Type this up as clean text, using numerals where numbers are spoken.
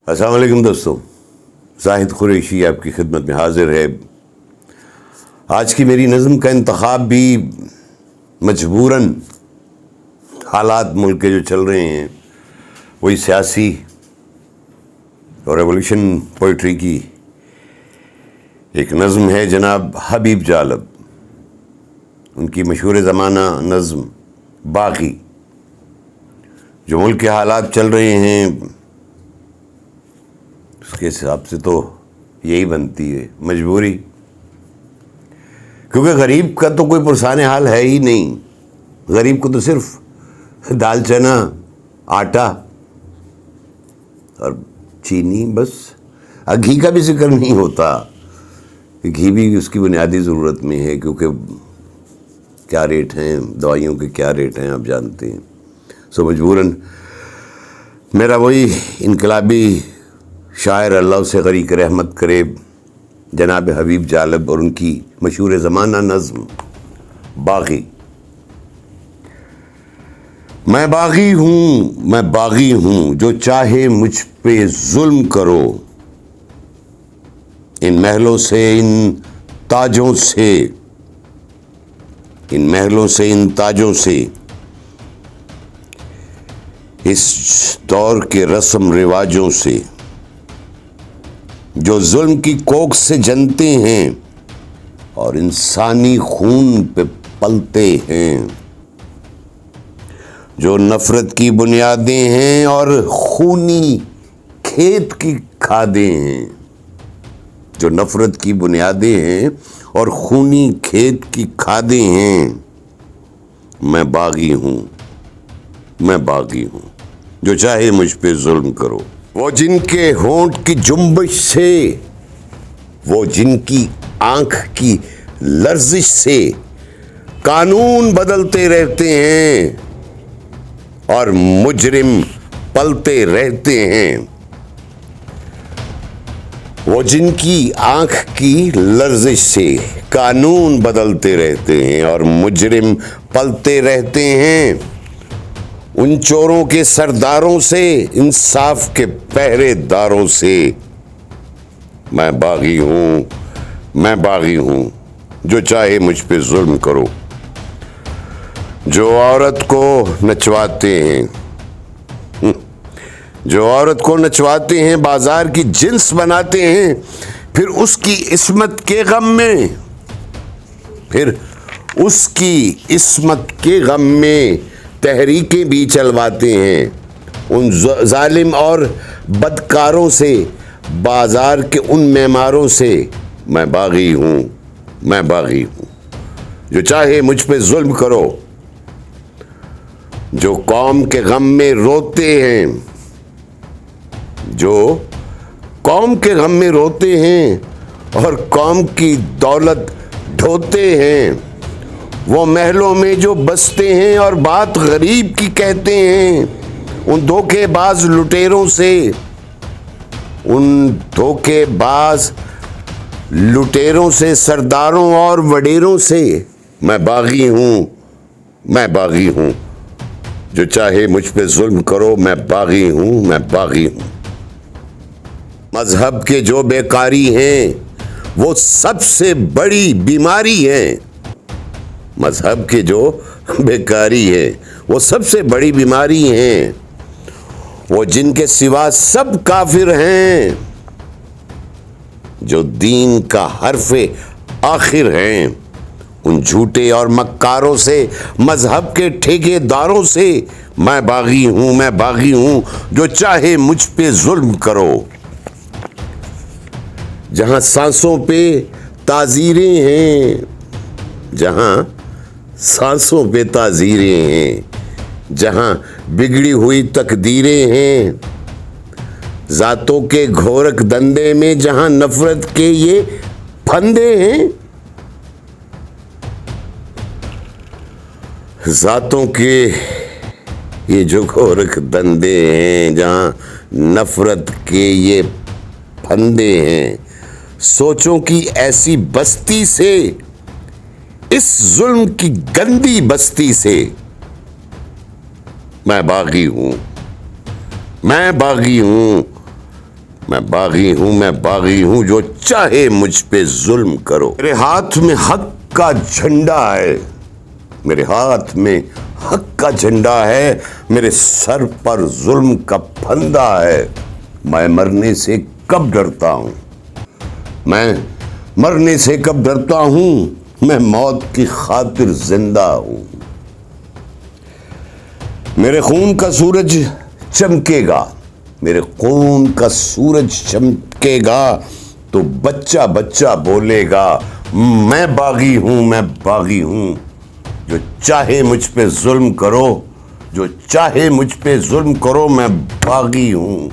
السلام علیکم دوستو، زاہد قریشی آپ کی خدمت میں حاضر ہے۔ آج کی میری نظم کا انتخاب بھی مجبوراً حالات ملک کے جو چل رہے ہیں وہی سیاسی اور ریولیوشن پوئٹری کی ایک نظم ہے جناب حبیب جالب، ان کی مشہور زمانہ نظم باغی۔ جو ملک کے حالات چل رہے ہیں اس کے حساب سے تو یہی بنتی ہے مجبوری، کیونکہ غریب کا تو کوئی پرسان حال ہے ہی نہیں۔ غریب کو تو صرف دال چنا، آٹا اور چینی، بس گھی کا بھی ذکر نہیں ہوتا۔ گھی بھی اس کی بنیادی ضرورت میں ہے، کیونکہ کیا ریٹ ہیں دوائیوں کے، کیا ریٹ ہیں آپ جانتے ہیں۔ سو مجبوراً میرا وہی انقلابی شاعر، اللہ اسے غریق رحمت کرے، جناب حبیب جالب، اور ان کی مشہور زمانہ نظم باغی۔ میں باغی ہوں، میں باغی ہوں، جو چاہے مجھ پہ ظلم کرو، ان محلوں سے، ان تاجوں سے، ان محلوں سے، ان تاجوں سے، اس دور کے رسم رواجوں سے، جو ظلم کی کوکھ سے جنتے ہیں اور انسانی خون پہ پلتے ہیں، جو نفرت کی بنیادیں ہیں اور خونی کھیت کی کھادیں ہیں، جو نفرت کی بنیادیں ہیں اور خونی کھیت کی کھادیں ہیں۔ میں باغی ہوں، میں باغی ہوں، جو چاہے مجھ پہ ظلم کرو۔ وہ جن کے ہونٹ کی جنبش سے، وہ جن کی آنکھ کی لرزش سے قانون بدلتے رہتے ہیں اور مجرم پلتے رہتے ہیں۔ وہ جن کی آنکھ کی لرزش سے قانون بدلتے رہتے ہیں اور مجرم پلتے رہتے ہیں، ان چوروں کے سرداروں سے، انصاف کے پہرے داروں سے۔ میں باغی ہوں، میں باغی ہوں، جو چاہے مجھ پہ ظلم کرو۔ جو عورت کو نچواتے ہیں، جو عورت کو نچواتے ہیں، بازار کی جنس بناتے ہیں، پھر اس کی عصمت کے غم میں، پھر اس کی عصمت کے غم میں تحریکیں بھی چلواتے ہیں، ان ظالم اور بدکاروں سے، بازار کے ان معماروں سے۔ میں باغی ہوں، میں باغی ہوں، جو چاہے مجھ پہ ظلم کرو۔ جو قوم کے غم میں روتے ہیں، جو قوم کے غم میں روتے ہیں اور قوم کی دولت ڈھوتے ہیں، وہ محلوں میں جو بستے ہیں اور بات غریب کی کہتے ہیں، ان دھوکے باز لٹیروں سے، ان دھوکے باز لٹیروں سے، سرداروں اور وڈیروں سے۔ میں باغی ہوں، میں باغی ہوں، جو چاہے مجھ پہ ظلم کرو۔ میں باغی ہوں، میں باغی ہوں۔ مذہب کے جو بیکاری ہیں وہ سب سے بڑی بیماری ہے۔ مذہب کے جو بیکاری ہے وہ سب سے بڑی بیماری ہیں۔ وہ جن کے سوا سب کافر ہیں، جو دین کا حرف آخر ہیں، ان جھوٹے اور مکاروں سے، مذہب کے ٹھیکے داروں سے۔ میں باغی ہوں، میں باغی ہوں، جو چاہے مجھ پہ ظلم کرو۔ جہاں سانسوں پہ تعزیریں ہیں، جہاں سانسوں پہ تعزیریں ہیں، جہاں بگڑی ہوئی تقدیریں ہیں، ذاتوں کے گھورک دندے میں جہاں نفرت کے یہ پھندے ہیں، ذاتوں کے یہ جو گھورک دندے ہیں، جہاں نفرت کے یہ پھندے ہیں، سوچوں کی ایسی بستی سے، اس ظلم کی گندی بستی سے۔ میں باغی ہوں، میں باغی ہوں، میں باغی ہوں جو چاہے مجھ پہ ظلم کرو. میرے ہاتھ میں حق کا جھنڈا ہے, میرے ہاتھ میں حق کا جھنڈا ہے, میرے سر پر ظلم کا پھندا ہے. میں مرنے سے کب ڈرتا ہوں, میں مرنے سے کب ڈرتا ہوں, میں موت کی خاطر زندہ ہوں. میرے خون کا سورج چمکے گا, میرے خون کا سورج چمکے گا تو بچہ بچہ بولے گا میں باغی ہوں. جو چاہے مجھ پہ ظلم کرو, جو چاہے مجھ پہ ظلم کرو, میں باغی ہوں.